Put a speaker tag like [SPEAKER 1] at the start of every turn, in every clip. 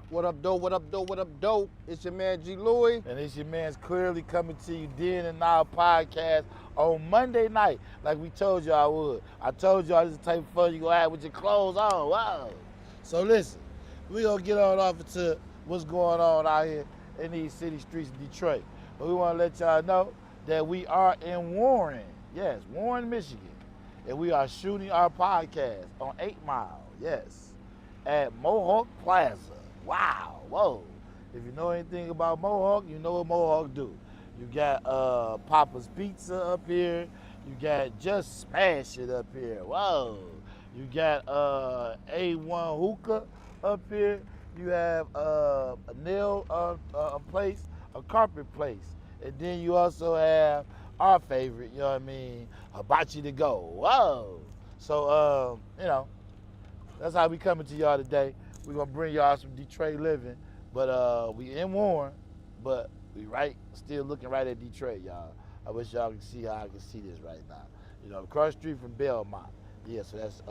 [SPEAKER 1] What up, doe? What up, doe? What up, doe? It's your man G. Louie.
[SPEAKER 2] And it's your man's clearly coming to you then and now podcast on Monday night, like we told you I would. I told y'all this is the type of fun you gonna have with your clothes on. Wow. So listen, we gonna get on off into what's going on out here in these city streets of Detroit. But we wanna let y'all know that we are in Warren. Yes, Warren, Michigan. And we are shooting our podcast on 8 Mile, yes, at Mohawk Plaza. Wow, whoa. If you know anything about Mohawk, you know what Mohawk do. You got Papa's Pizza up here. You got Just Smash It up here. Whoa. You got A1 Hookah up here. You have a nail place, a carpet place. And then you also have our favorite, you know what I mean, Hibachi to go. Whoa. So, you know, that's how we coming to y'all today. We're gonna bring y'all some Detroit living, but we in Warren, but we still looking right at Detroit, y'all. I wish y'all could see how I can see this right now. You know, across the street from Belmont. Yeah, so that's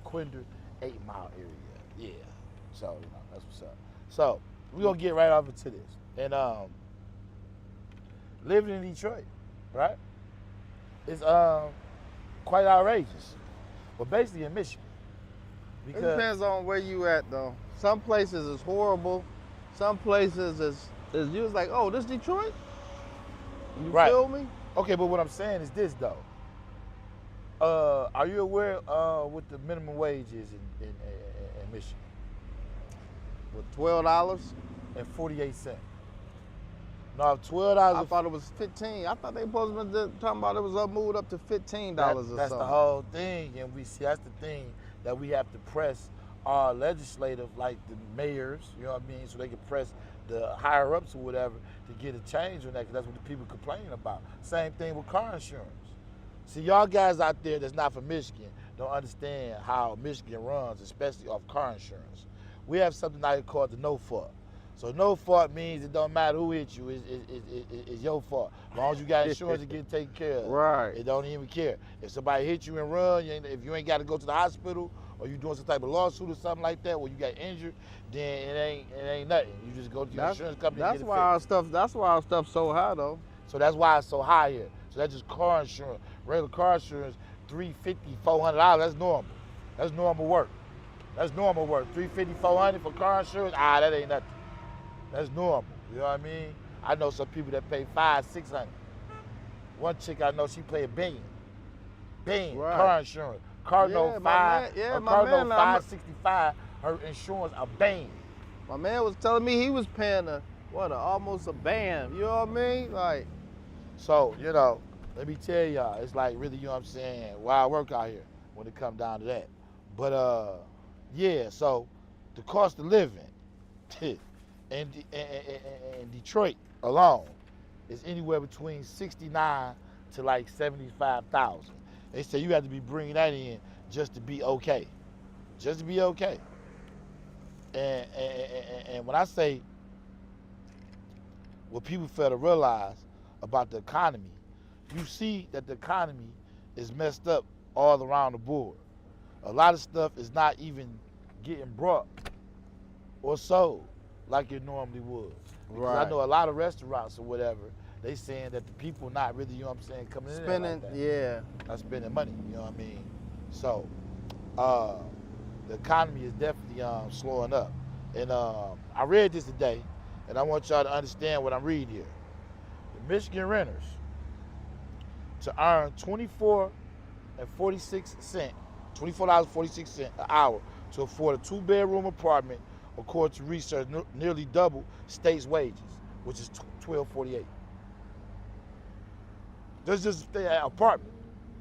[SPEAKER 2] DeQuinder 8 Mile area. Yeah. So, you know, that's what's up. So, we're gonna get right off into this. And living in Detroit, right? It's quite outrageous. But basically in Michigan.
[SPEAKER 1] It depends on where you at, though. Some places is horrible. Some places is you was like, oh, this Detroit? You
[SPEAKER 2] right.
[SPEAKER 1] feel me?
[SPEAKER 2] Okay, but what I'm saying is this, though. Are you aware what the minimum wage is in Michigan?
[SPEAKER 1] With $12?
[SPEAKER 2] And 48 cents. No, $12.
[SPEAKER 1] I thought it was 15. I thought they supposed to be talking about it was moved up to $15 or something.
[SPEAKER 2] That's the whole thing, and we see that's the thing that we have to press our legislative, like the mayors, you know what I mean, so they can press the higher ups or whatever to get a change on that, because that's what the people complaining about. Same thing with car insurance. See, y'all guys out there that's not from Michigan don't understand how Michigan runs, especially off car insurance. We have something out here called the no fault. So no fault means it don't matter who hit you, it's your fault. As long as you got insurance to get it taken care of.
[SPEAKER 1] Right.
[SPEAKER 2] It don't even care. If somebody hit you and run, if you ain't got to go to the hospital or you doing some type of lawsuit or something like that where you got injured, then it ain't nothing. You just go to your insurance company and get it fixed.
[SPEAKER 1] That's why our stuff's so high, though.
[SPEAKER 2] So that's why it's so high here. So that's just car insurance. Regular car insurance, $350, $400, that's normal. That's normal work. That's normal work. $350, $400 for car insurance, that ain't nothing. That's normal, you know what I mean? I know some people that pay $500, $600. One chick I know, she pay $1 billion.
[SPEAKER 1] Right.
[SPEAKER 2] Car insurance. Car note $565, her insurance $1 billion.
[SPEAKER 1] My man was telling me he was paying almost $1 band. You know what I mean? Like.
[SPEAKER 2] So, you know, let me tell y'all, it's like really, you know what I'm saying, wild work out here when it comes down to that. But yeah, so the cost of living in Detroit alone is anywhere between 69 to like 75,000. They say you have to be bringing that in just to be okay, just to be okay. And when I say what people fail to realize about the economy, you see that the economy is messed up all around the board. A lot of stuff is not even getting brought or sold like it normally would. Because
[SPEAKER 1] right.
[SPEAKER 2] I know a lot of restaurants or whatever, they saying that the people not really, you know what I'm saying, coming in there like that.
[SPEAKER 1] Yeah.
[SPEAKER 2] Not spending money, you know what I mean? So, the economy is definitely slowing up. And I read this today, and I want y'all to understand what I'm reading here. The Michigan renters, to earn $24.46 an hour to afford a 2-bedroom apartment, according to research, nearly double state's wages, which is $12.48. That's just an apartment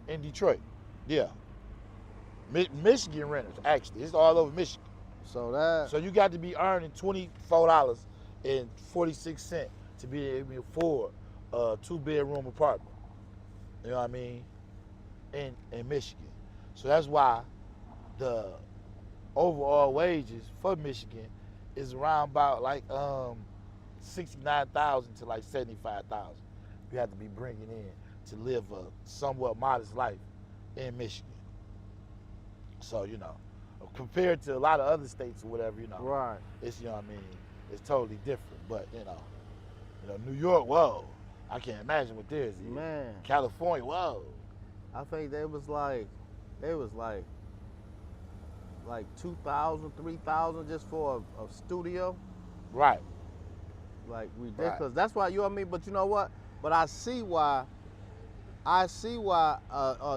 [SPEAKER 2] in Detroit. Yeah. Michigan renters, actually. It's all over Michigan.
[SPEAKER 1] So
[SPEAKER 2] you got to be earning $24.46 to be able to afford a 2-bedroom apartment. You know what I mean? In Michigan. So that's why the overall wages for Michigan is around about like 69,000 to like 75,000. You have to be bringing in to live a somewhat modest life in Michigan. So, you know, compared to a lot of other states or whatever, you know,
[SPEAKER 1] right.
[SPEAKER 2] it's, you know what I mean, it's totally different. But you know, New York, whoa, I can't imagine what theirs is.
[SPEAKER 1] Man,
[SPEAKER 2] California, whoa.
[SPEAKER 1] I think they was like 2,000, 3,000 just for a studio.
[SPEAKER 2] Right.
[SPEAKER 1] Like ridiculous.
[SPEAKER 2] Right.
[SPEAKER 1] That's why, you know what I mean? But you know what? But I see why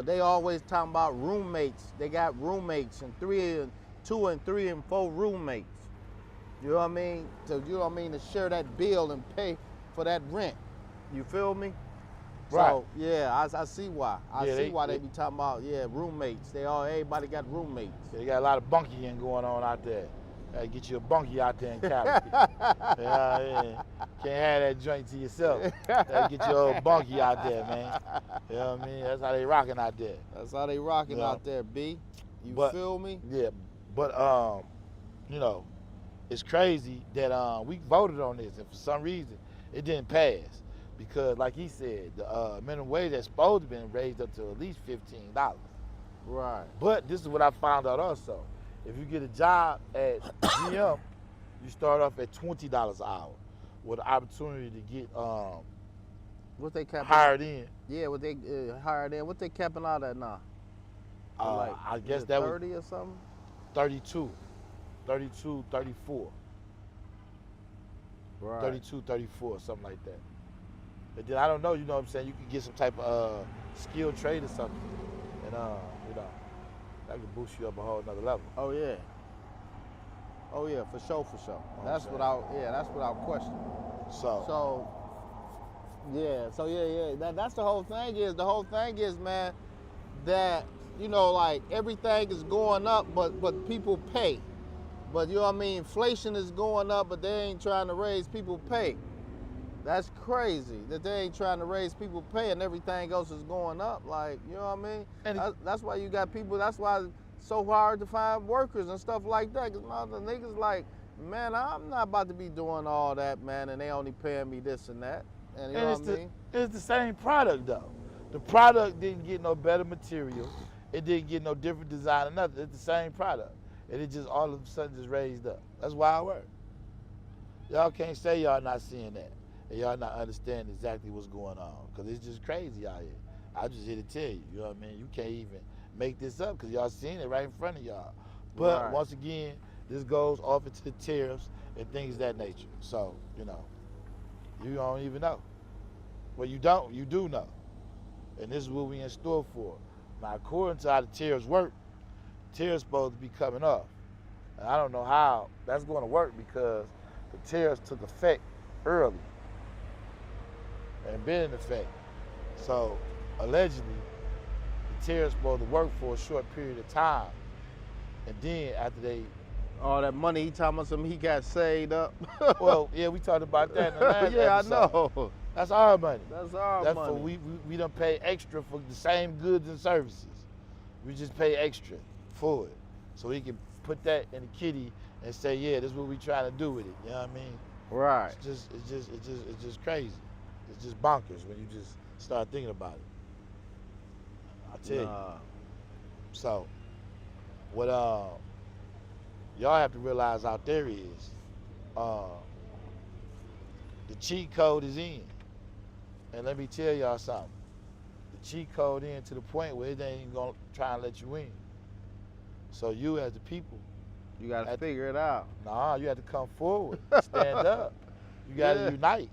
[SPEAKER 1] they always talking about roommates. They got roommates and 2 and 3 and 4 roommates. You know what I mean? So you know what I mean, to share that bill and pay for that rent. You feel me?
[SPEAKER 2] Right.
[SPEAKER 1] So yeah, I see why.
[SPEAKER 2] Yeah,
[SPEAKER 1] see why they be talking about roommates. Everybody got roommates.
[SPEAKER 2] They got a lot of bunkying going on out there. Gotta get you a bunkie out there in Cali. Yeah. Can't have that joint to yourself. Gotta get your old bunkie out there, man. You know what I mean? That's how they rocking out there.
[SPEAKER 1] That's how they rocking out there, B. You feel me?
[SPEAKER 2] Yeah, but you know, it's crazy that we voted on this, and for some reason it didn't pass because, like he said, the minimum wage that's supposed to be raised up to at least $15.
[SPEAKER 1] Right.
[SPEAKER 2] But this is what I found out also. If you get a job at GM, you start off at $20 an hour with the opportunity to get
[SPEAKER 1] what they capping
[SPEAKER 2] hired in.
[SPEAKER 1] Yeah, what they hired in. What they capping out at now?
[SPEAKER 2] I guess that
[SPEAKER 1] 30 or something?
[SPEAKER 2] 32, 34.
[SPEAKER 1] Right.
[SPEAKER 2] 32, 34, something like that. But then I don't know, you know what I'm saying? You could get some type of skilled trade or something. And, you know, that could boost you up a whole nother level.
[SPEAKER 1] Oh, yeah. Oh, yeah, for sure. That's without question. So that's the whole thing is, man, that, you know, like everything is going up, but people pay. But you know what I mean? Inflation is going up, but they ain't trying to raise people pay. That's crazy that they ain't trying to raise people pay and everything else is going up. Like, you know what I mean? And that's why you got people, that's why it's so hard to find workers and stuff like that. Because the niggas like, man, I'm not about to be doing all that, man, and they only paying me this and that. And you know what I mean?
[SPEAKER 2] It's the same product, though. The product didn't get no better material. It didn't get no different design or nothing. It's the same product. And it just all of a sudden just raised up. That's why it works. Y'all can't say y'all not seeing that. And y'all not understanding exactly what's going on. Because it's just crazy out here. I'm just here to tell you, you know what I mean? You can't even make this up because y'all seeing it right in front of y'all. But once again, this goes off into the tariffs and things of that nature. So, you know, you don't even know. Well, you do know. And this is what we in store for. Now, according to how the tariffs work, tariffs supposed to be coming off. And I don't know how that's going to work because the tariffs took effect early and been in effect. So allegedly, the tariffs supposed to work for a short period of time. And then after they...
[SPEAKER 1] all that money he talking about something he got saved up.
[SPEAKER 2] Well, yeah, we talked about that in the last episode.
[SPEAKER 1] I know.
[SPEAKER 2] That's our money.
[SPEAKER 1] That's our money.
[SPEAKER 2] We don't pay extra for the same goods and services. We just pay extra for it. So we can put that in the kitty and say, yeah, this is what we trying to do with it. You know what I mean?
[SPEAKER 1] Right.
[SPEAKER 2] It's just crazy. It's just bonkers when you just start thinking about it. I tell you. So what y'all have to realize out there is the cheat code is in. And let me tell y'all something. The cheat code in to the point where it ain't even gonna try and let you in. So you as the people,
[SPEAKER 1] you gotta figure it out.
[SPEAKER 2] Nah, you have to come forward, stand up. You gotta unite.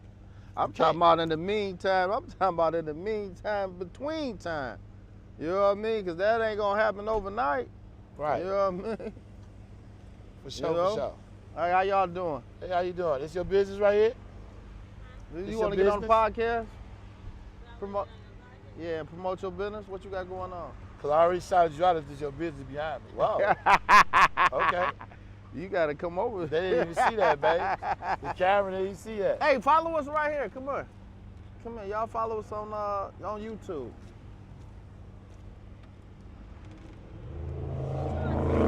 [SPEAKER 1] I'm talking about in the meantime. I'm talking about in the meantime, between time. You know what I mean? Because that ain't gonna happen overnight.
[SPEAKER 2] Right.
[SPEAKER 1] You know what I mean?
[SPEAKER 2] For sure, for sure.
[SPEAKER 1] Hey, how y'all doing?
[SPEAKER 2] Hey, how you doing? This your business right here?
[SPEAKER 1] You want to get on the podcast? Promote your business. What you got going on?
[SPEAKER 2] Cause I already shouted you out. This is your business behind me. Wow. Okay.
[SPEAKER 1] You got to come over.
[SPEAKER 2] They didn't even see that, babe. The camera didn't even see that.
[SPEAKER 1] Hey, follow us right here. Come here. Come here. Y'all follow us on YouTube.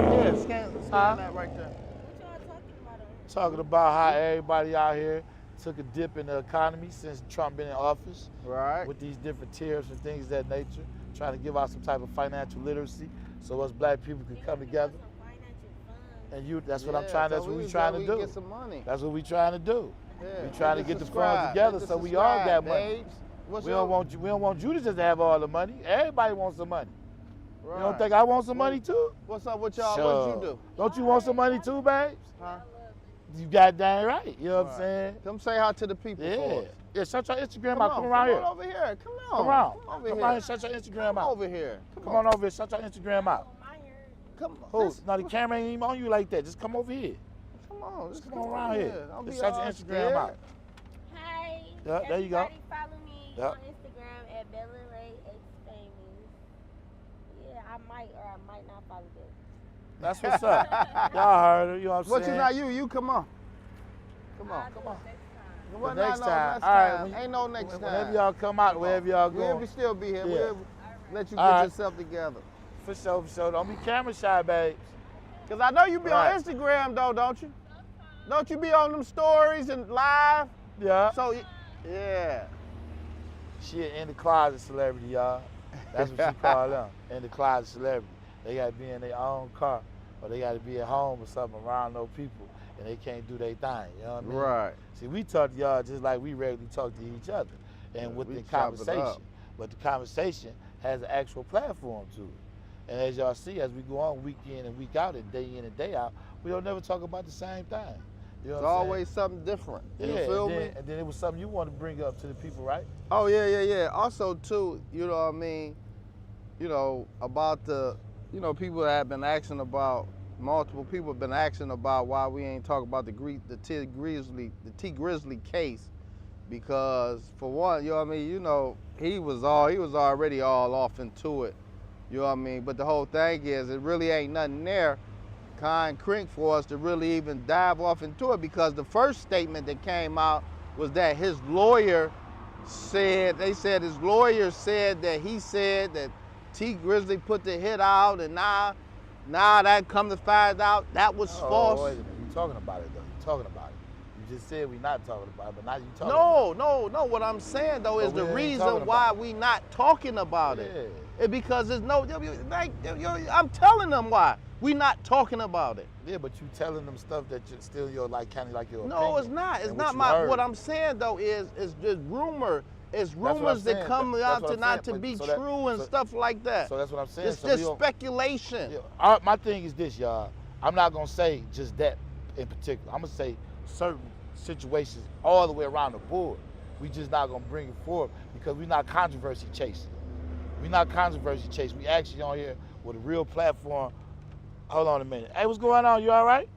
[SPEAKER 1] Yeah, scan that right there.
[SPEAKER 3] What y'all talking about?
[SPEAKER 2] Talking about how everybody out here took a dip in the economy since Trump been in office.
[SPEAKER 1] Right.
[SPEAKER 2] With these different tariffs and things of that nature. Trying to give out some type of financial literacy so us black people can come together. And that's what I'm
[SPEAKER 1] Yeah,
[SPEAKER 2] trying.
[SPEAKER 1] so
[SPEAKER 2] That's what we
[SPEAKER 1] just
[SPEAKER 2] trying
[SPEAKER 1] glad
[SPEAKER 2] to
[SPEAKER 1] we
[SPEAKER 2] do.
[SPEAKER 1] can get some money.
[SPEAKER 2] That's what we trying to do.
[SPEAKER 1] Yeah,
[SPEAKER 2] We trying to
[SPEAKER 1] just
[SPEAKER 2] get the funds
[SPEAKER 1] subscribe.
[SPEAKER 2] together
[SPEAKER 1] Just
[SPEAKER 2] so we all got
[SPEAKER 1] subscribe,
[SPEAKER 2] money.
[SPEAKER 1] babes. What's
[SPEAKER 2] We
[SPEAKER 1] your-
[SPEAKER 2] don't want you to just have all the money. Everybody wants some money.
[SPEAKER 1] Right.
[SPEAKER 2] You don't think I want some money too?
[SPEAKER 1] What's up with y'all?
[SPEAKER 2] Sure.
[SPEAKER 1] What you do?
[SPEAKER 2] Don't you want some money too, babes?
[SPEAKER 1] Huh?
[SPEAKER 2] You got dang right. You know what I'm
[SPEAKER 1] Right.
[SPEAKER 2] saying?
[SPEAKER 1] Come say hi to the people for
[SPEAKER 2] Yeah.
[SPEAKER 1] us.
[SPEAKER 2] Yeah, shut your Instagram
[SPEAKER 1] Come
[SPEAKER 2] out.
[SPEAKER 1] on,
[SPEAKER 2] Come around here.
[SPEAKER 1] Come on over here. Come on.
[SPEAKER 2] Come around.
[SPEAKER 1] Come over
[SPEAKER 2] Come
[SPEAKER 1] here.
[SPEAKER 2] around here. Shut your Instagram
[SPEAKER 1] Come
[SPEAKER 2] out.
[SPEAKER 1] over here.
[SPEAKER 2] Come on over here. Shut your Instagram out.
[SPEAKER 1] Come on.
[SPEAKER 2] Who?
[SPEAKER 1] Listen,
[SPEAKER 2] No, the camera ain't even on you like that. Just come over here.
[SPEAKER 1] Come on.
[SPEAKER 2] Just come on around here.
[SPEAKER 1] Don't
[SPEAKER 2] Just
[SPEAKER 1] be
[SPEAKER 2] shut your
[SPEAKER 1] all
[SPEAKER 2] Instagram
[SPEAKER 1] scared.
[SPEAKER 2] out.
[SPEAKER 3] Hi.
[SPEAKER 2] Yeah, there you go.
[SPEAKER 3] Everybody follow me
[SPEAKER 2] Yep.
[SPEAKER 3] on Instagram at Bella Ray X Famous. Yeah, I might or I might not follow them.
[SPEAKER 2] That's what's up. Y'all heard her. You know what I'm
[SPEAKER 1] What you
[SPEAKER 2] saying?
[SPEAKER 1] not you come on. Come on.
[SPEAKER 3] I'll do
[SPEAKER 1] Come on.
[SPEAKER 3] it next time.
[SPEAKER 1] Well,
[SPEAKER 2] The next
[SPEAKER 1] no,
[SPEAKER 2] time.
[SPEAKER 1] next
[SPEAKER 2] All right,
[SPEAKER 1] time.
[SPEAKER 2] when-
[SPEAKER 1] Ain't no next time.
[SPEAKER 2] Whenever y'all come out, wherever y'all
[SPEAKER 1] We'll
[SPEAKER 2] go.
[SPEAKER 1] still be here.
[SPEAKER 2] Yeah.
[SPEAKER 1] We'll let you
[SPEAKER 2] All
[SPEAKER 1] get
[SPEAKER 2] right.
[SPEAKER 1] yourself together.
[SPEAKER 2] For sure, for sure. Don't be camera shy, babes.
[SPEAKER 1] Cause I know you be
[SPEAKER 2] Right.
[SPEAKER 1] on Instagram though, don't you? Don't you be on them stories and live?
[SPEAKER 2] Yeah.
[SPEAKER 1] So, yeah.
[SPEAKER 2] She an in the closet celebrity, y'all. That's what she call them. In the closet celebrity. They got to be in their own car, or they got to be at home or something around those people, and they can't do their thing. You know what I mean?
[SPEAKER 1] Right.
[SPEAKER 2] See, we talk to y'all just like we regularly talk to each other, and with
[SPEAKER 1] we
[SPEAKER 2] the
[SPEAKER 1] chop it
[SPEAKER 2] conversation.
[SPEAKER 1] up.
[SPEAKER 2] But the conversation has an actual platform to it. And as y'all see, as we go on week in and week out, and day in and day out, we don't never talk about the same thing. You know
[SPEAKER 1] It's
[SPEAKER 2] what I'm saying?
[SPEAKER 1] always something different. You
[SPEAKER 2] Yeah,
[SPEAKER 1] feel
[SPEAKER 2] and
[SPEAKER 1] me?
[SPEAKER 2] then, and then it was something you want to bring up to the people, right?
[SPEAKER 1] Oh yeah. Also too, you know what I mean? You know, about people that have been asking about, multiple people have been asking about why we ain't talk about the T Grizzly case, because for one, you know what I mean, you know, he was already all off into it. You know what I mean? But the whole thing is it really ain't nothing there concrete for us to really even dive off into it, because the first statement that came out was that his lawyer said that he said that T Grizzly put the hit out, and now that come to find out that was false.
[SPEAKER 2] Wait a minute. You talking about it though. You talking about it. You just said we not talking about it, but now you talking about it.
[SPEAKER 1] No. What I'm saying though is
[SPEAKER 2] But we
[SPEAKER 1] the
[SPEAKER 2] ain't
[SPEAKER 1] reason
[SPEAKER 2] talking
[SPEAKER 1] why
[SPEAKER 2] about it.
[SPEAKER 1] we not talking about it.
[SPEAKER 2] Yeah.
[SPEAKER 1] It's because there's no. I'm telling them why we not talking about it.
[SPEAKER 2] Yeah, but you telling them stuff that you're still your kind of like your
[SPEAKER 1] No,
[SPEAKER 2] opinion
[SPEAKER 1] it's not. It's
[SPEAKER 2] and
[SPEAKER 1] not
[SPEAKER 2] you
[SPEAKER 1] my.
[SPEAKER 2] heard.
[SPEAKER 1] What I'm saying though is just rumor. It's
[SPEAKER 2] what I'm
[SPEAKER 1] rumors that
[SPEAKER 2] saying.
[SPEAKER 1] come
[SPEAKER 2] That's
[SPEAKER 1] out
[SPEAKER 2] what
[SPEAKER 1] to
[SPEAKER 2] I'm
[SPEAKER 1] not to
[SPEAKER 2] saying.
[SPEAKER 1] be
[SPEAKER 2] But so that-
[SPEAKER 1] true and
[SPEAKER 2] so-
[SPEAKER 1] stuff like that.
[SPEAKER 2] So that's what I'm saying.
[SPEAKER 1] It's
[SPEAKER 2] So
[SPEAKER 1] just
[SPEAKER 2] we don't-
[SPEAKER 1] speculation.
[SPEAKER 2] Yeah, my thing is this, y'all. I'm not gonna say just that in particular. I'm gonna say certain situations all the way around the board. We just not gonna bring it forward because we're not controversy chasing. We're not controversy chasing. We actually on here with a real platform. Hold on a minute. Hey, what's going on? You all right?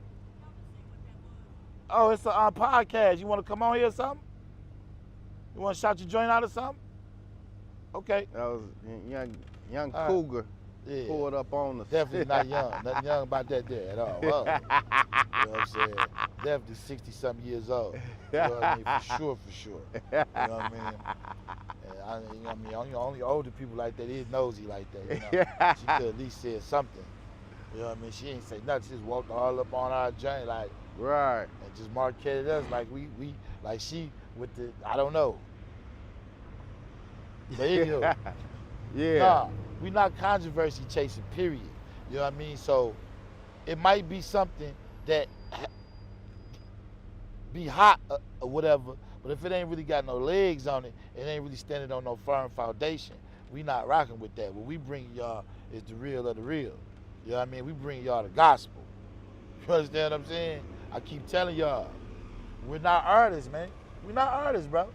[SPEAKER 2] Oh, it's a podcast. You want to come on here or something? You want to shout your joint out or something? Okay.
[SPEAKER 1] That was young
[SPEAKER 2] All right.
[SPEAKER 1] cougar
[SPEAKER 2] Yeah.
[SPEAKER 1] pulled up on us.
[SPEAKER 2] Definitely not young. Nothing young about that there at all. You know what I'm saying? Definitely 60-something years old. You know what I mean? For sure. You know what I mean? And you know what I mean? Only older people like that is nosy like that. You know? She could at least say something. You know what I mean? She ain't say nothing. She just walked all up on our joint like,
[SPEAKER 1] Right.
[SPEAKER 2] and just marketed us like we like she with the, I don't know. But anywho,
[SPEAKER 1] Yeah.
[SPEAKER 2] nah, we not controversy chasing, period. You know what I mean? So it might be something that be hot or whatever, but if it ain't really got no legs on it, it ain't really standing on no firm foundation, we not rocking with that. What we bring y'all is the real of the real. You know what I mean? We bring y'all the gospel. You understand what I'm saying? I keep telling y'all, we're not artists, man. We're not artists, bro.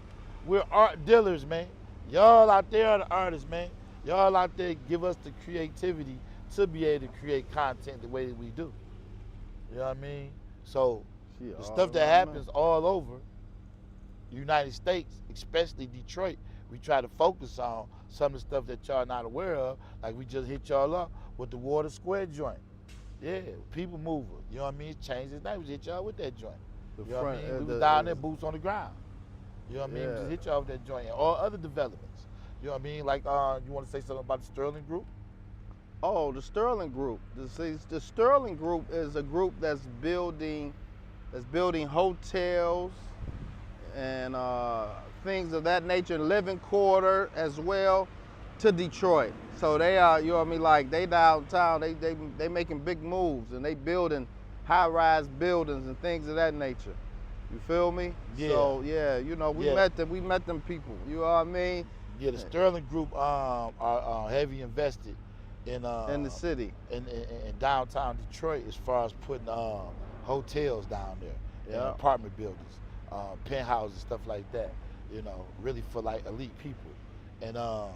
[SPEAKER 2] We're art dealers, man. Y'all out there are the artists, man. Y'all out there give us the creativity to be able to create content the way that we do. You know what I mean? So the stuff that happens all over the United States, especially Detroit, we try to focus on some of the stuff that y'all not aware of, like we just hit y'all up with the Water Square joint. Yeah, People Mover. You know what I mean? It changed its name. We just hit y'all with that joint. You know what I mean? We was down there, boots on the ground. You know what I mean? We just hit y'all with that joint. And all other developments. You know what I mean? Like, you want to say something about the Sterling Group?
[SPEAKER 1] Oh, the Sterling Group. The Sterling Group is a group that's building hotels and things of that nature, living quarter as well to Detroit. So they are, you know what I mean, like they downtown, they making big moves and they building high-rise buildings and things of that nature. You feel me?
[SPEAKER 2] Yeah.
[SPEAKER 1] So yeah, you know, we
[SPEAKER 2] Yeah.
[SPEAKER 1] met them people. You know what I mean?
[SPEAKER 2] Yeah, the Sterling Group are heavy invested in
[SPEAKER 1] In the city.
[SPEAKER 2] in downtown Detroit as far as putting hotels down there, and
[SPEAKER 1] Yeah.
[SPEAKER 2] apartment buildings, penthouses, stuff like that. You know, really for like elite people. And I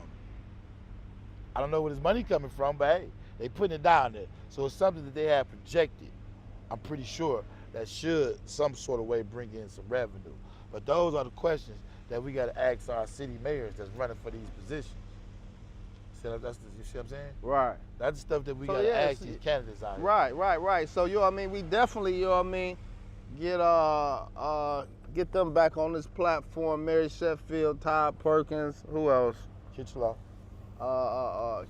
[SPEAKER 2] don't know where this money coming from, but hey, they putting it down there. So it's something that they have projected. I'm pretty sure that should some sort of way bring in some revenue. But those are the questions that we got to ask our city mayors that's running for these positions. You see what I'm saying?
[SPEAKER 1] Right.
[SPEAKER 2] That's the stuff that we
[SPEAKER 1] So,
[SPEAKER 2] got to
[SPEAKER 1] yeah,
[SPEAKER 2] ask
[SPEAKER 1] see-
[SPEAKER 2] these candidates out here.
[SPEAKER 1] Right. So you know what I mean? We definitely, you know what I mean, get them back on this platform. Mary Sheffield, Todd Perkins, who else?
[SPEAKER 2] Kitchener,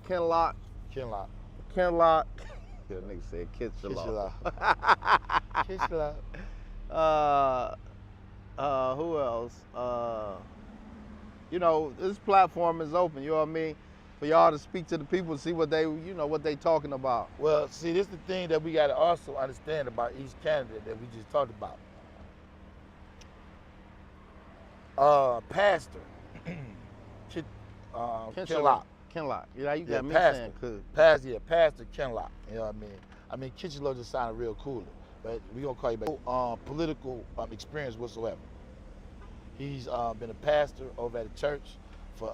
[SPEAKER 1] Ken Locke.
[SPEAKER 2] Kinlock,
[SPEAKER 1] Yeah, nigga said Kitchener.
[SPEAKER 2] Kitchener.
[SPEAKER 1] Who else? You know, this platform is open, you know what I mean? For y'all to speak to the people, see what they, you know, what they talking about.
[SPEAKER 2] Well, see, this is the thing that we got to also understand about each candidate that we just talked about. Pastor, Kinlock.
[SPEAKER 1] Ken Locke. Yeah, you
[SPEAKER 2] Yeah,
[SPEAKER 1] got me
[SPEAKER 2] Pastor.
[SPEAKER 1] saying could.
[SPEAKER 2] Pastor Kinlock. You know what I mean? I mean, Kitchener just sounded real cooler, but we gonna call you back. Political experience whatsoever. He's been a pastor over at a church for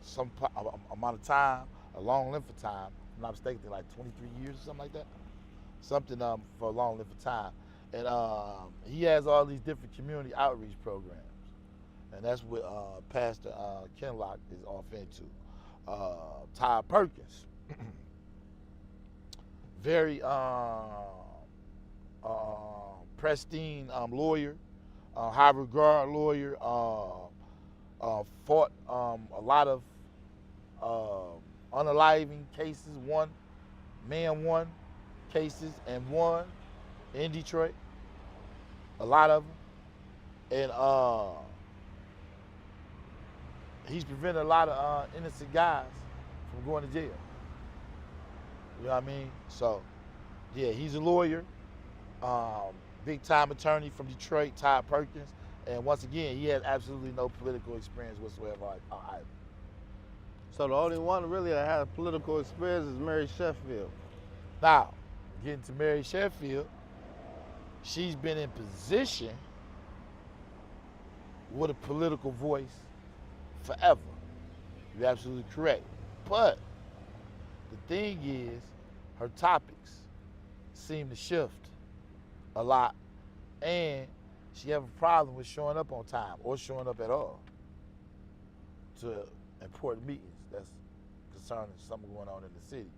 [SPEAKER 2] some amount of time, a long length of time. If I'm not mistaken, like 23 years or something like that. Something for a long length of time. And he has all these different community outreach programs. And that's what Pastor Kinlock is off into. Todd Perkins, very pristine lawyer, high regard lawyer, fought a lot of unaliving cases, won cases and won in Detroit, a lot of them. And he's prevented a lot of innocent guys from going to jail. You know what I mean? So, yeah, he's a lawyer, big time attorney from Detroit, Todd Perkins. And once again, he has absolutely no political experience whatsoever either.
[SPEAKER 1] So the only one really that has political experience is Mary Sheffield.
[SPEAKER 2] Now, getting to Mary Sheffield, she's been in position with a political voice forever. You're absolutely correct. But the thing is, her topics seem to shift a lot, and she have a problem with showing up on time or showing up at all to important meetings that's concerning something going on in the city,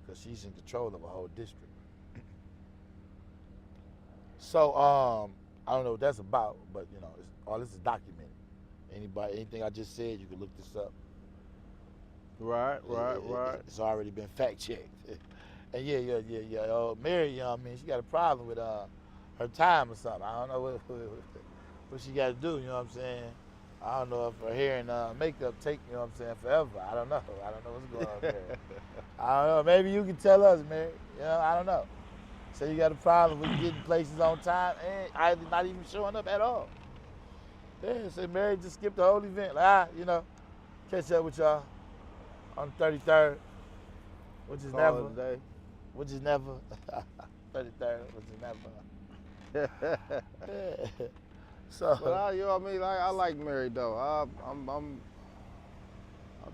[SPEAKER 2] because she's in control of a whole district. So I don't know what that's about, but you know, all this is documented. Anything I just said, you can look this up.
[SPEAKER 1] Right.
[SPEAKER 2] It's already been fact checked. And yeah. Mary, you know what I mean, she got a problem with her time or something. I don't know what she got to do. You know what I'm saying? I don't know if her hair and makeup take, you know what I'm saying, forever. I don't know what's going on there. I don't know. Maybe you can tell us, Mary. You know, I don't know. So you got a problem with getting places on time and either not even showing up at all. Yeah, so Mary just skipped the whole event. Like, you know, catch up with y'all on the 33rd, which is never.
[SPEAKER 1] Day.
[SPEAKER 2] Which is never. 33rd, which is never. Yeah. So.
[SPEAKER 1] But you know what I mean? I like Mary though. I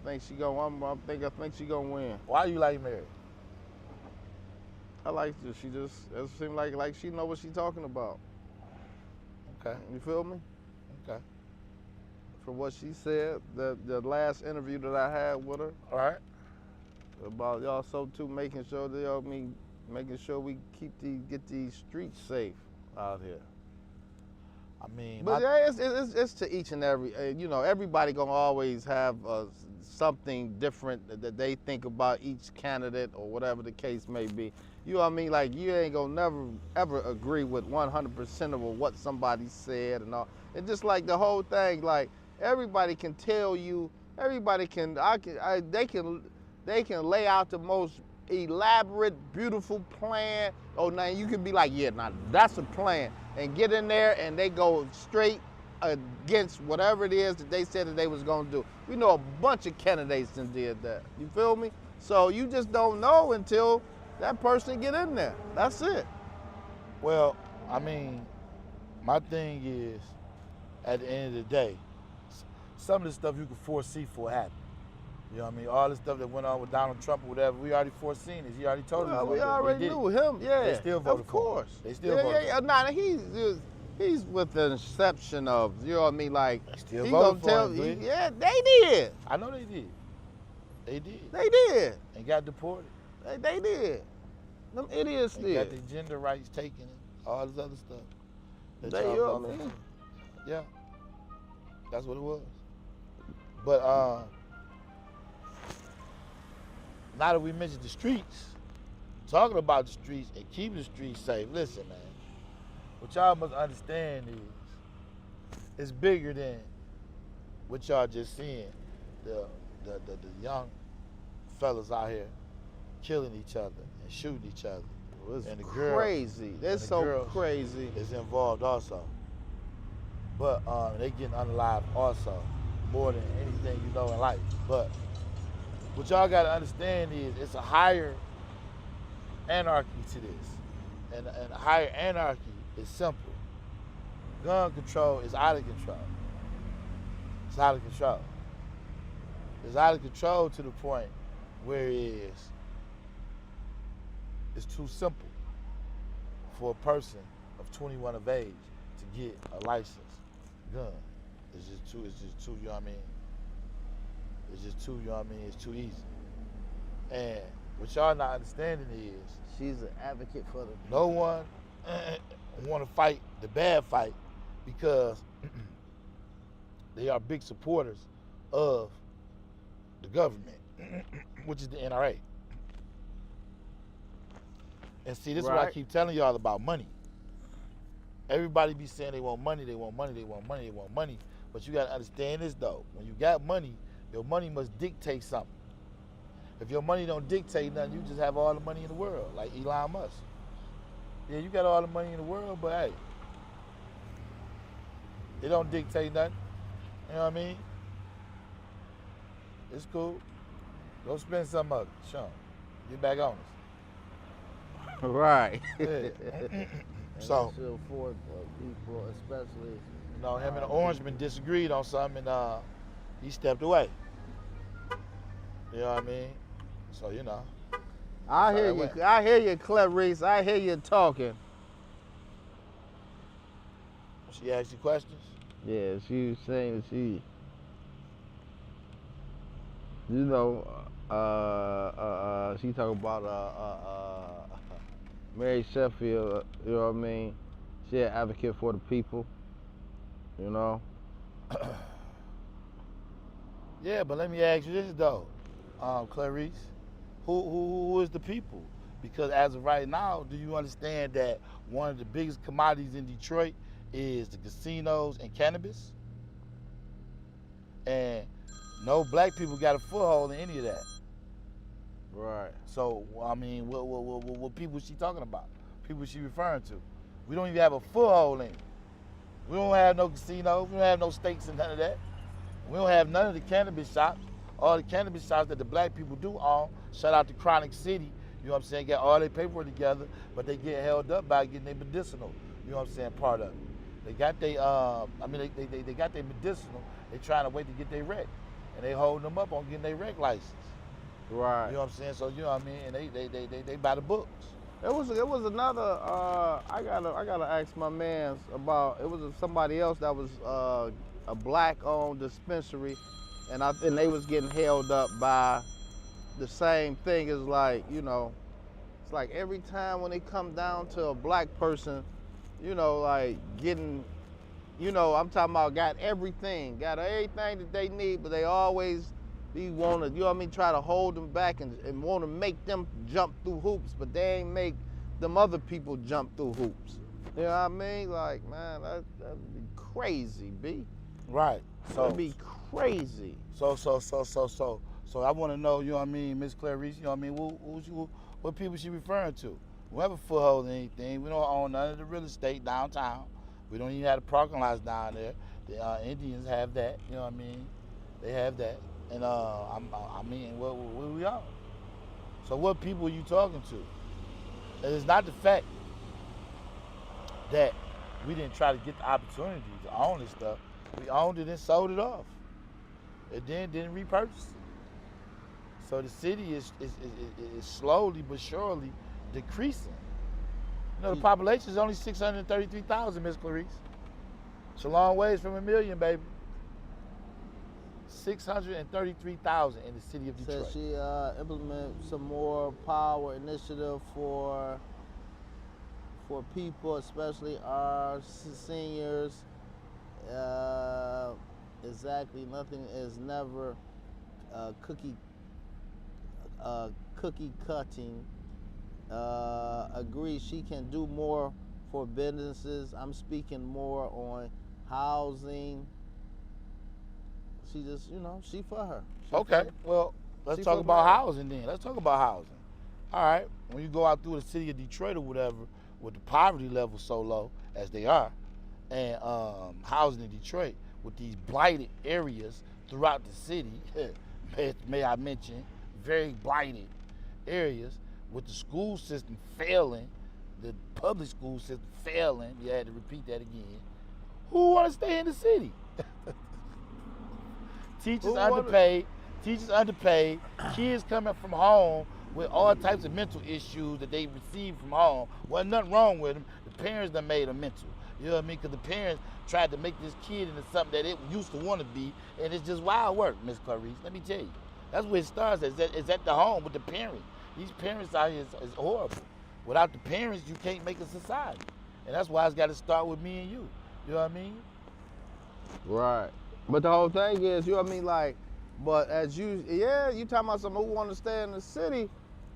[SPEAKER 1] think she gonna. I think she gonna win.
[SPEAKER 2] Why you like Mary?
[SPEAKER 1] I like her. It seems like she know what she talking about.
[SPEAKER 2] Okay.
[SPEAKER 1] You feel me?
[SPEAKER 2] Okay.
[SPEAKER 1] From what she said, the last interview that I had with her.
[SPEAKER 2] All right.
[SPEAKER 1] About y'all making sure we get these streets safe out here.
[SPEAKER 2] I mean,
[SPEAKER 1] But yeah, it's to each and every, you know, everybody gonna always have something different that they think about each candidate or whatever the case may be. You know what I mean? Like, you ain't gonna never ever agree with 100% of what somebody said and all. And just like the whole thing, like everybody can tell you, they can lay out the most elaborate, beautiful plan. Oh, now you can be like, yeah, now that's a plan. And get in there and they go straight against whatever it is that they said that they was gonna do. We know a bunch of candidates that did that. You feel me? So you just don't know until that person get in there. That's it.
[SPEAKER 2] Well, I mean, my thing is, at the end of the day, some of the stuff you can foresee for happen. You know what I mean? All the stuff that went on with Donald Trump or whatever, we already foreseen it. He already told us.
[SPEAKER 1] We already knew him. Yeah,
[SPEAKER 2] They still voted
[SPEAKER 1] of
[SPEAKER 2] for him.
[SPEAKER 1] course.
[SPEAKER 2] They still voted for him.
[SPEAKER 1] Nah, he's with the inception of, you know what I mean? Like,
[SPEAKER 2] They still
[SPEAKER 1] he
[SPEAKER 2] voted
[SPEAKER 1] gonna
[SPEAKER 2] for
[SPEAKER 1] tell.
[SPEAKER 2] him, Glenn.
[SPEAKER 1] Yeah, they did.
[SPEAKER 2] I know they did. They did.
[SPEAKER 1] They did.
[SPEAKER 2] And got deported.
[SPEAKER 1] They did. Them idiots
[SPEAKER 2] And
[SPEAKER 1] did.
[SPEAKER 2] got their gender rights taken and all this other stuff. that
[SPEAKER 1] They,
[SPEAKER 2] y'all
[SPEAKER 1] you know what I
[SPEAKER 2] voted
[SPEAKER 1] mean?
[SPEAKER 2] for. Yeah. That's what it was. But now that we mentioned the streets, talking about the streets and keeping the streets safe, listen, man, what y'all must understand is it's bigger than what y'all just seeing. The young fellas out here killing each other and shooting each other.
[SPEAKER 1] It's
[SPEAKER 2] And the girls-
[SPEAKER 1] crazy. That's
[SPEAKER 2] the
[SPEAKER 1] so
[SPEAKER 2] girls
[SPEAKER 1] crazy.
[SPEAKER 2] is involved also. But they getting unalived also, more than anything you know in life. But what y'all gotta understand is it's a higher anarchy to this. And a higher anarchy is simple. Gun control is out of control. It's out of control. It's out of control to the point where it's too simple for a person of 21 of age to get a licensed gun. It's just too, you know what I mean? It's just too, you know what I mean? It's too easy. And what y'all not understanding is
[SPEAKER 1] She's an advocate for the
[SPEAKER 2] no one want to fight the bad fight because they are big supporters of the government, which is the NRA. And see, this is what I
[SPEAKER 1] Right.
[SPEAKER 2] keep telling y'all about money. Everybody be saying they want money, they want money, they want money, they want money. But you gotta understand this though. When you got money, your money must dictate something. If your money don't dictate nothing, you just have all the money in the world, like Elon Musk. Yeah, you got all the money in the world, but hey, it don't dictate nothing. You know what I mean? It's cool. Go spend some of it, Sean. Get back on us.
[SPEAKER 1] right.
[SPEAKER 2] Yeah.
[SPEAKER 1] And
[SPEAKER 2] So,
[SPEAKER 1] that should afford people, especially.
[SPEAKER 2] you know, him and the Orangeman disagreed on something and he stepped away. You know what I mean? So, you know.
[SPEAKER 1] I
[SPEAKER 2] That's
[SPEAKER 1] hear
[SPEAKER 2] how
[SPEAKER 1] you.
[SPEAKER 2] it went.
[SPEAKER 1] I hear you, Clarice. I hear you talking.
[SPEAKER 2] She asked you questions?
[SPEAKER 1] Yeah, she was saying she, you know, she talking about Mary Sheffield. You know what I mean? She an advocate for the people. You know.
[SPEAKER 2] Yeah, but let me ask you this though, Clarice, who is the people? Because as of right now, do you understand that one of the biggest commodities in Detroit is the casinos and cannabis? And no black people got a foothold in any of that.
[SPEAKER 1] Right.
[SPEAKER 2] So, I mean, what people is she talking about? People she referring to? We don't even have a foothold in it. We don't have no casinos. We don't have no stakes in none of that. We don't have none of the cannabis shops. All the cannabis shops that the black people do own, shout out to Chronic City, you know what I'm saying, got all their paperwork together, but they get held up by getting their medicinal, you know what I'm saying, part of it. They got they they got their medicinal, they trying to wait to get their rec. And they holding them up on getting their rec license.
[SPEAKER 1] Right.
[SPEAKER 2] You know what I'm saying? So you know what I mean? And they by the books.
[SPEAKER 1] It was another. I gotta ask my man about. It was somebody else that was a black-owned dispensary, and they was getting held up by the same thing as like, you know, it's like every time when it come down to a black person, you know, like getting, you know, I'm talking about got everything that they need, but they always be wanna, you know what I mean, try to hold them back and want to make them jump through hoops, but they ain't make them other people jump through hoops. You know what I mean? Like, man, that'd be crazy, B.
[SPEAKER 2] Right. So
[SPEAKER 1] That'd be crazy.
[SPEAKER 2] So So I want to know, you know what I mean, Miss Clarice, you know what I mean, what people she referring to? We don't have a foothold in anything. We don't own none of the real estate downtown. We don't even have the parking lots down there. The Indians have that, you know what I mean? They have that. And I mean, where we are. So what people are you talking to? And it's not the fact that we didn't try to get the opportunity to own this stuff. We owned it and sold it off. And then didn't repurchase it. So the city is slowly but surely decreasing. You know, the population is only 633,000, Miss Clarice. It's a long ways from 1 million, baby. 633,000 in the city of Detroit.
[SPEAKER 1] Said she implement some more power initiative for people, especially our seniors. Exactly, nothing is never cookie cutting. Agree, she can do more for businesses. I'm speaking more on housing. She just, she for her.
[SPEAKER 2] Okay, well, let's talk about housing then. Let's talk about housing. All right, when you go out through the city of Detroit or whatever, with the poverty level so low as they are, and housing in Detroit with these blighted areas throughout the city, may I mention, very blighted areas, with the school system failing, the public school system failing, you had to repeat that again. Who want to stay in the city? Teachers underpaid, kids coming from home with all types of mental issues that they received from home. Wasn't nothing wrong with them. The parents done made them mental. You know what I mean? Because the parents tried to make this kid into something that it used to want to be, and it's just wild work, Miss Clarice. Let me tell you. That's where it starts, is at the home with the parents. These parents out here is horrible. Without the parents, you can't make a society. And that's why it's got to start with me and you. You know what I mean?
[SPEAKER 1] Right. But the whole thing is, you know what I mean, like, but as you talking about some who want to stay in the city,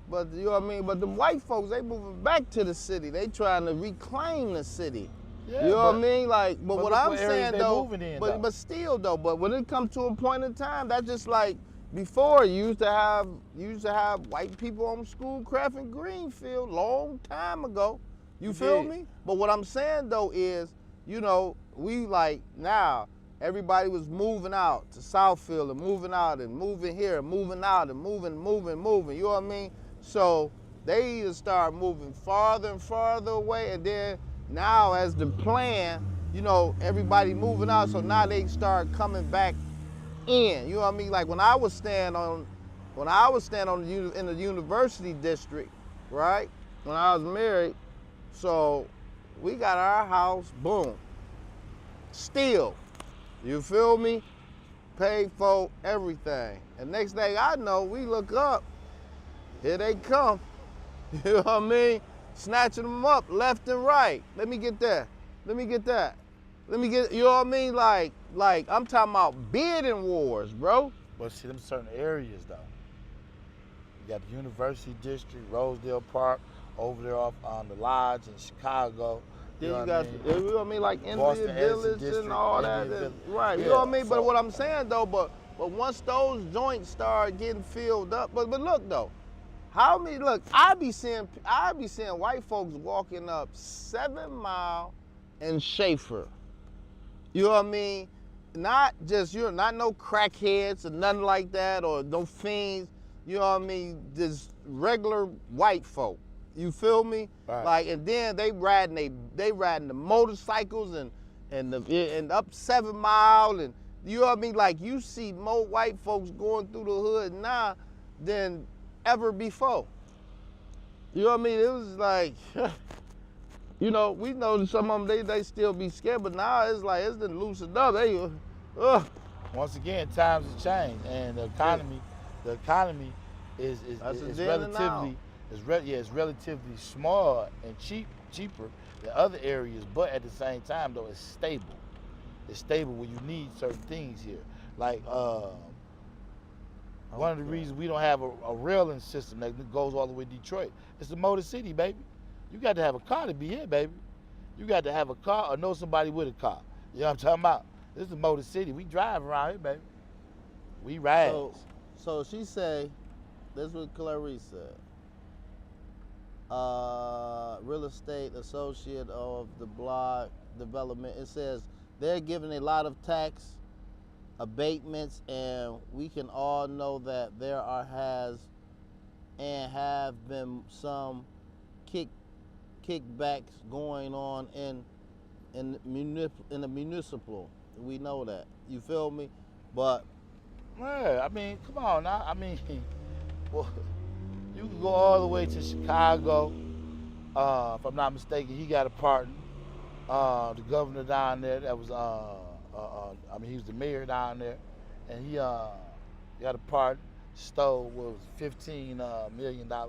[SPEAKER 1] but you know what I mean, but the white folks, they moving back to the city. They trying to reclaim the city.
[SPEAKER 2] Yeah,
[SPEAKER 1] you know what I mean? Like, but what I'm saying though,
[SPEAKER 2] but
[SPEAKER 1] still though, but when it comes to a point in time, that's just like before you used to have white people on Schoolcraft in Greenfield long time ago. You feel me? But what I'm saying though is, we like now everybody was moving out to Southfield and moving out and moving here and moving out and moving. You know what I mean? So they either start moving farther and farther away, and then now as the plan, everybody moving out, so now they start coming back in. You know what I mean? Like when I was staying in the university district, right? When I was married, so we got our house, boom, still. You feel me? Paid for everything. And next thing I know, we look up, here they come. You know what I mean? Snatching them up left and right. Let me get that. You know what I mean? Like I'm talking about bidding wars, bro.
[SPEAKER 2] But see, them certain areas though. You got the University District, Rosedale Park, over there off on the Lodge in Chicago.
[SPEAKER 1] Then you got, you know what I mean, like Indian Village and all that. Right,
[SPEAKER 2] yeah,
[SPEAKER 1] you know what I mean?
[SPEAKER 2] So,
[SPEAKER 1] but what I'm saying though, but once those joints start getting filled up, but look though, I be seeing white folks walking up 7 Mile and Schaefer. You know what I mean? Not just, not no crackheads or nothing like that, or no fiends. You know what I mean? Just regular white folk. You feel me?
[SPEAKER 2] Right.
[SPEAKER 1] Like, and then they riding the motorcycles and up 7 Mile, and you know what I mean? Like, you see more white folks going through the hood now than ever before. You know what I mean? It was like, we know that some of them they still be scared, but now it's like it's done loosened up.
[SPEAKER 2] Once again, times have changed, and the economy is relatively. It's relatively small and cheaper than other areas, but at the same time, though, it's stable. It's stable when you need certain things here. Like, one of the reasons we don't have a railing system that goes all the way to Detroit, it's the Motor City, baby. You got to have a car to be here, baby. You got to have a car or know somebody with a car. You know what I'm talking about? This is the Motor City. We drive around here, baby. We ride.
[SPEAKER 1] So she say, this is what Clarice said. Real estate associate of the Block Development. It says they're giving a lot of tax abatements, and we can all know that there has and have been some kickbacks going on in the municipal. We know that. You feel me? But
[SPEAKER 2] Yeah, I mean, come on now. I mean, well, you can go all the way to Chicago. If I'm not mistaken, he got a pardon. The governor down there that was, I mean, he was the mayor down there, and he got a pardon. Stole what was $15 million. You know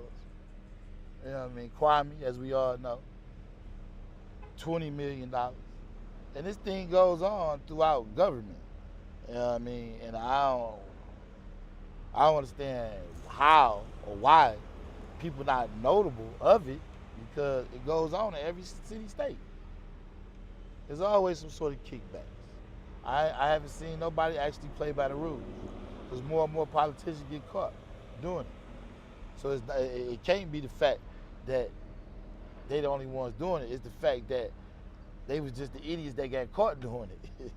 [SPEAKER 2] what I mean? Kwame, as we all know, $20 million. And this thing goes on throughout government. You know what I mean? And I don't understand how or why people not notable of it, because it goes on in every city state. There's always some sort of kickbacks. I haven't seen nobody actually play by the rules, because more and more politicians get caught doing it. So it can't be the fact that they the only ones doing it. It's the fact that they was just the idiots that got caught doing it.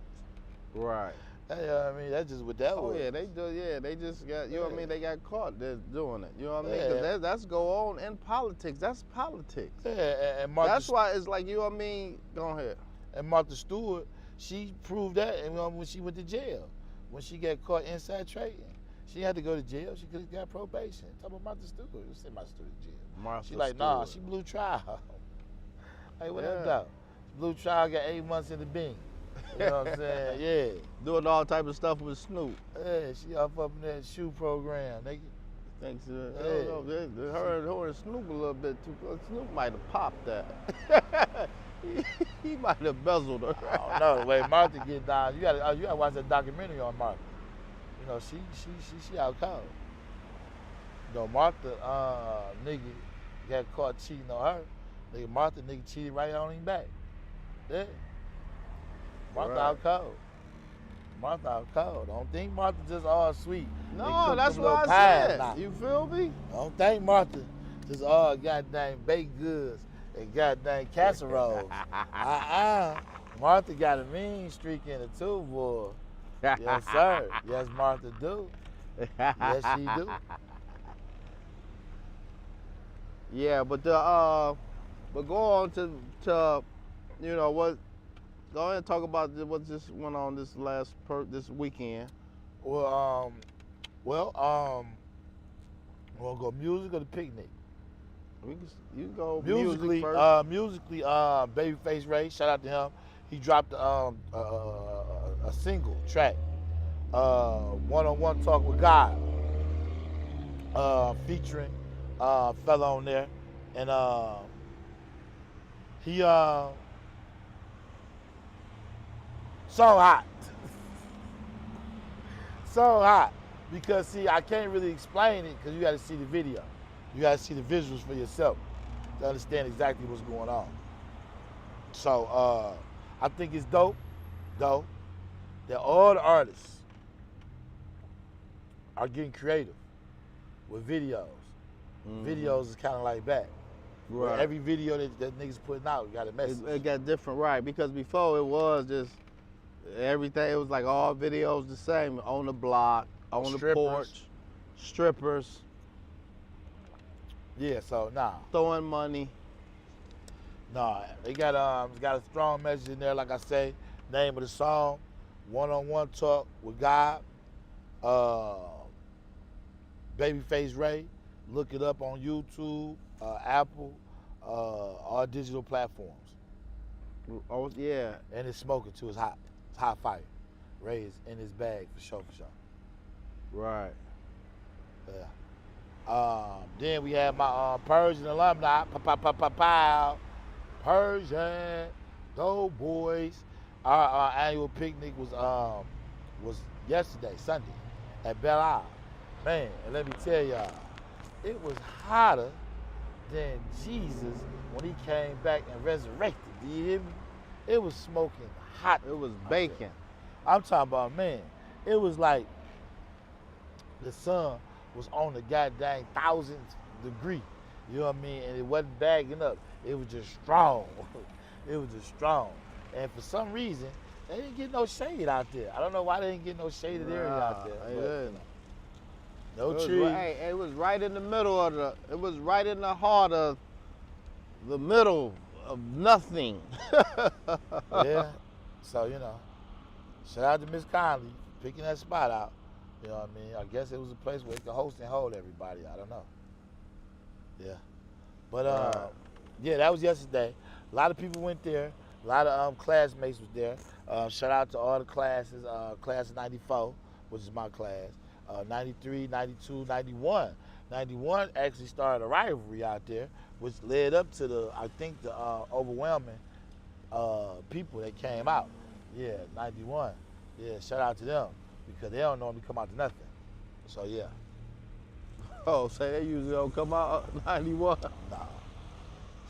[SPEAKER 1] right.
[SPEAKER 2] You know what I mean? That's just what that was.
[SPEAKER 1] Oh yeah, they do. Yeah, they just got. You know what I mean? They got caught doing it. You know what I mean?
[SPEAKER 2] Yeah.
[SPEAKER 1] Because that's go on in politics. That's politics.
[SPEAKER 2] Yeah, and Martha
[SPEAKER 1] That's why it's like, you know what I mean? Go ahead.
[SPEAKER 2] And Martha Stewart, she proved that, and when she went to jail, when she got caught inside trading, she had to go to jail. She could have got probation. Talk about Martha Stewart. You send Martha Stewart to jail.
[SPEAKER 1] Martha
[SPEAKER 2] She like,
[SPEAKER 1] Stewart.
[SPEAKER 2] nah, she blew trial. Like, what
[SPEAKER 1] Yeah.
[SPEAKER 2] that doubt? Blue trial, got 8 months in the bin. You know what I'm saying? Yeah.
[SPEAKER 1] Doing all type of stuff with Snoop.
[SPEAKER 2] Yeah, she up in that shoe program, nigga.
[SPEAKER 1] Thanks. I
[SPEAKER 2] Yeah.
[SPEAKER 1] don't know. They heard her and Snoop a little bit too. Snoop might have popped that. he might have bezeled her.
[SPEAKER 2] I don't know the way Martha get down. You gotta watch that documentary on Martha. You know, she out cold. You know, Martha, nigga got caught cheating on her. Nigga, Martha, nigga cheated right on him back. Yeah. Martha
[SPEAKER 1] Right.
[SPEAKER 2] out cold. Martha out cold. Don't think Martha just all sweet. and
[SPEAKER 1] No,
[SPEAKER 2] cook
[SPEAKER 1] that's
[SPEAKER 2] them
[SPEAKER 1] what I
[SPEAKER 2] little pies
[SPEAKER 1] said.
[SPEAKER 2] now.
[SPEAKER 1] You feel me?
[SPEAKER 2] Don't think Martha just all goddamn baked goods and goddamn casseroles. Martha got a mean streak in it too, boy. Yes, sir. Yes, Martha do. Yes, she do.
[SPEAKER 1] Yeah, but but go on to you know what? Go ahead and talk about what just went on this this weekend.
[SPEAKER 2] Well, we'll go music or the picnic.
[SPEAKER 1] You go
[SPEAKER 2] Musically,
[SPEAKER 1] music first.
[SPEAKER 2] Babyface Ray, shout out to him. He dropped a single track, One-on-One Talk with God, featuring a fella on there, and he so hot, so hot, because see, I can't really explain it because you got to see the video, you got to see the visuals for yourself to understand exactly what's going on. So I think it's dope, though, that all the artists are getting creative with videos. Videos is kind of like that. Where every video that niggas putting out got a message.
[SPEAKER 1] It got different, right? Because before it was just everything. It was like all videos the same on the block, on the
[SPEAKER 2] Strippers.
[SPEAKER 1] porch, strippers
[SPEAKER 2] Yeah, so nah.
[SPEAKER 1] throwing money.
[SPEAKER 2] Nah, they got a strong message in there, like I say. Name of the song, One-on-One Talk with God. Babyface Ray. Look it up on YouTube, Apple, all digital platforms.
[SPEAKER 1] Oh yeah,
[SPEAKER 2] And it's smoking too. It's hot. It's hot fire. Ray is in his bag for sure, for sure.
[SPEAKER 1] right.
[SPEAKER 2] Yeah. Then we had my Persian alumni, pow. Persian, go boys. Our annual picnic was yesterday, Sunday, at Belle Isle. Man, and let me tell y'all, it was hotter than Jesus when he came back and resurrected. Do you hear me? It was smoking hot.
[SPEAKER 1] It was bacon.
[SPEAKER 2] I'm talking about, man, it was like the sun was on the goddamn 1000th degree. You know what I mean? And it wasn't bagging up. It was just strong. It was just strong. And for some reason, they didn't get no shade out there. I don't know why they didn't get no shaded area out there.
[SPEAKER 1] They
[SPEAKER 2] but
[SPEAKER 1] didn't.
[SPEAKER 2] No
[SPEAKER 1] It was
[SPEAKER 2] trees.
[SPEAKER 1] right- it was right in the middle of it was right in the heart of the middle of nothing.
[SPEAKER 2] Yeah. So, you know, shout out to Miss Conley picking that spot out. You know what I mean? I guess it was a place where it could host and hold everybody. I don't know. Yeah. But,
[SPEAKER 1] Right.
[SPEAKER 2] yeah, that was yesterday. A lot of people went there. A lot of classmates was there. Shout out to all the classes. Class of 94, which is my class. 93, 92, 91. 91 actually started a rivalry out there, which led up to I think the overwhelming people that came out. Yeah, 91. Yeah, shout out to them because they don't normally come out to nothing. So yeah,
[SPEAKER 1] Oh, say they usually don't come out 91.
[SPEAKER 2] nah.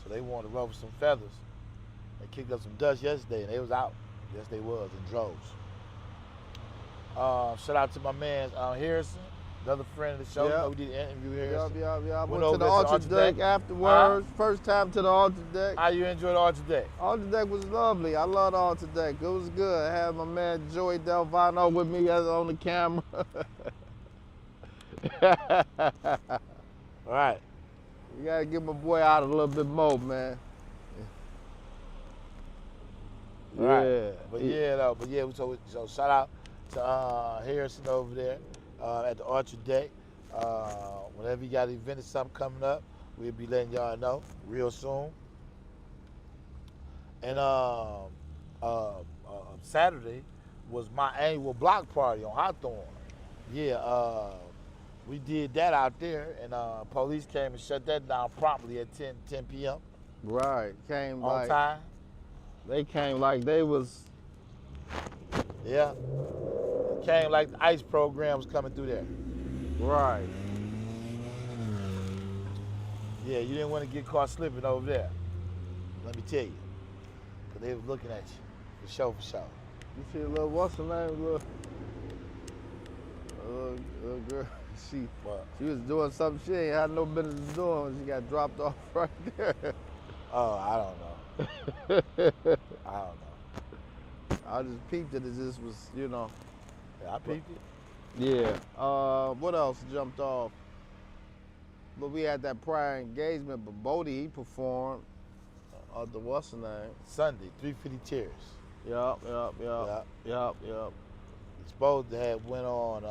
[SPEAKER 2] So they wanted to ruffle some feathers and kick up some dust yesterday, and they was out. Yes, they was in droves. Shout out to my man Harrison, another friend of the show.
[SPEAKER 1] Yeah.
[SPEAKER 2] You know, we did an interview here.
[SPEAKER 1] Yup. I
[SPEAKER 2] Went
[SPEAKER 1] went to
[SPEAKER 2] over
[SPEAKER 1] the
[SPEAKER 2] to
[SPEAKER 1] Ultra
[SPEAKER 2] Ultra
[SPEAKER 1] Deck
[SPEAKER 2] Deck.
[SPEAKER 1] afterwards. First time to the Ultra Deck.
[SPEAKER 2] How you enjoyed all today?
[SPEAKER 1] Ultra Deck was lovely. I loved Ultra Deck. It was good. I had my man Joey Delvano with me on the camera.
[SPEAKER 2] All right.
[SPEAKER 1] You gotta get my boy out a little bit more, man.
[SPEAKER 2] All right.
[SPEAKER 1] Yeah.
[SPEAKER 2] But yeah, so shout out to Harrison over there at the Ultra Deck. Whenever you got an event or something coming up, we'll be letting y'all know real soon. And Saturday was my annual block party on Hawthorne. Yeah, we did that out there, and police came and shut that down promptly at 10 p.m.
[SPEAKER 1] Right. Came
[SPEAKER 2] on
[SPEAKER 1] like
[SPEAKER 2] time.
[SPEAKER 1] they came like they was
[SPEAKER 2] Yeah. It came like the ICE program was coming through there.
[SPEAKER 1] right.
[SPEAKER 2] Yeah, you didn't want to get caught slipping over there. Let me tell you. Because they was looking at you. For sure.
[SPEAKER 1] You see a little what's her name? Little girl.
[SPEAKER 2] What?
[SPEAKER 1] She was doing something she ain't had no business doing when she got dropped off right there.
[SPEAKER 2] Oh, I don't know. I don't know.
[SPEAKER 1] I just peeped it. It just was, you know.
[SPEAKER 2] Yeah, I peeped it.
[SPEAKER 1] Yeah. What else jumped off? But we had that prior engagement, but Bodie, he performed the what's her name?
[SPEAKER 2] Sunday, 350 Tears.
[SPEAKER 1] Yup.
[SPEAKER 2] He's supposed to have went on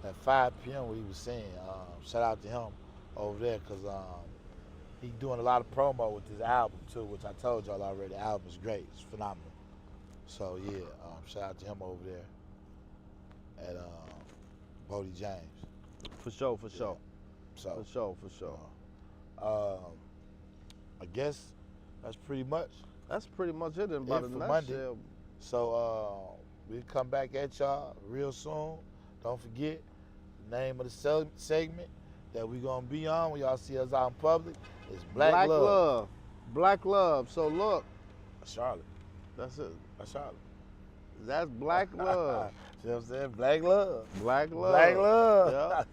[SPEAKER 2] at 5 p.m. where he was saying. Shout out to him over there because he's doing a lot of promo with his album too, which I told y'all already. The album is great. It's phenomenal. So yeah, shout out to him over there at Bodie James.
[SPEAKER 1] For sure.
[SPEAKER 2] So
[SPEAKER 1] For sure.
[SPEAKER 2] I guess that's pretty much.
[SPEAKER 1] That's pretty much it in about
[SPEAKER 2] It
[SPEAKER 1] a
[SPEAKER 2] for Monday.
[SPEAKER 1] nutshell.
[SPEAKER 2] So we'll come back at y'all real soon. Don't forget the name of the segment that we're gonna be on when y'all see us out in public is Black Love.
[SPEAKER 1] Black Love. So look,
[SPEAKER 2] Charlotte.
[SPEAKER 1] that's it.
[SPEAKER 2] That's Charlotte.
[SPEAKER 1] That's Black Love.
[SPEAKER 2] See what I'm saying? Black Love.
[SPEAKER 1] Black Love.
[SPEAKER 2] Black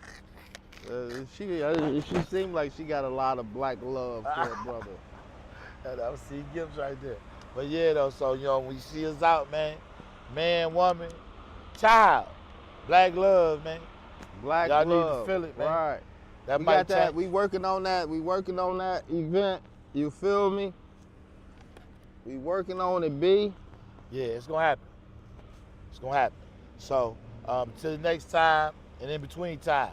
[SPEAKER 2] Love.
[SPEAKER 1] She seemed like she got a lot of black love for her brother.
[SPEAKER 2] That was C. Gibbs right there. But yeah, though, so, you know, when you see us out, man, woman, child, Black Love, man.
[SPEAKER 1] Black
[SPEAKER 2] Y'all need to
[SPEAKER 1] love.
[SPEAKER 2] feel it, man.
[SPEAKER 1] Right.
[SPEAKER 2] That
[SPEAKER 1] We
[SPEAKER 2] might
[SPEAKER 1] got that.
[SPEAKER 2] change.
[SPEAKER 1] We working on that. We working on that event. You feel me? We working on it, B.
[SPEAKER 2] Yeah, it's gonna happen. It's gonna happen. So, until the next time, and in between time,